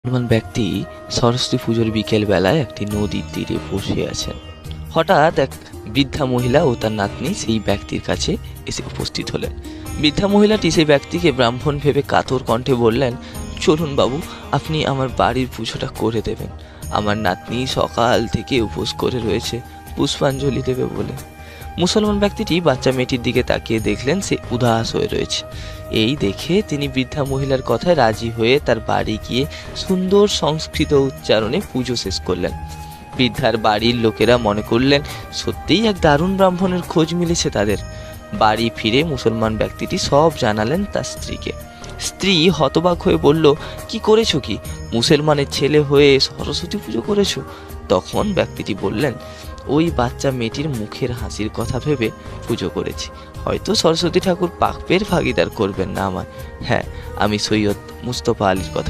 মুসলমান ব্যক্তি সরস্বতী পুজোর বিকেল বেলায় একটি নদীর তীরে বসে আছেন। হঠাৎ এক বৃদ্ধা মহিলা ও তার নাতনি সেই ব্যক্তির কাছে এসে উপস্থিত হলেন। বৃদ্ধা মহিলাটি সেই ব্যক্তিকে ব্রাহ্মণ ভেবে কাতর কণ্ঠে বললেন, চলুন বাবু, আপনি আমার বাড়ির পুজোটা করে দেবেন। আমার নাতনি সকাল থেকে উপোস করে রয়েছে পুষ্পাঞ্জলি দেবে বলে। মুসলমান ব্যক্তিটি বাচ্চা মেয়েটির দিকে তাকিয়ে দেখলেন সে উদাস হয়ে রয়েছে। এই দেখে তিনি বৃদ্ধা মহিলার কথায় রাজি হয়ে তার বাড়ি গিয়ে সুন্দর সংস্কৃত উচ্চারণে পুজো শেষ করলেন। বৃদ্ধার বাড়ির লোকেরা মনে করলেন সত্যিই এক দারুণ ব্রাহ্মণের খোঁজ মিলেছে তাদের। বাড়ি ফিরে মুসলমান ব্যক্তিটি সব জানালেন তার স্ত্রীকে। স্ত্রী হতবাক হয়ে বলল, কি করেছো কি? মুসলমানের ছেলে হয়ে সরস্বতী পুজো করেছো? তখন ব্যক্তিটি বললেন, ওই বাচ্চা মেয়েটির মুখের হাসির কথা ভেবে পুজো করেছি। হয়তো সরস্বতী ঠাকুর পাপের ভাগিদার করবেন না আমায়। হ্যাঁ, আমি সৈয়দ মুস্তফা আলীর কথা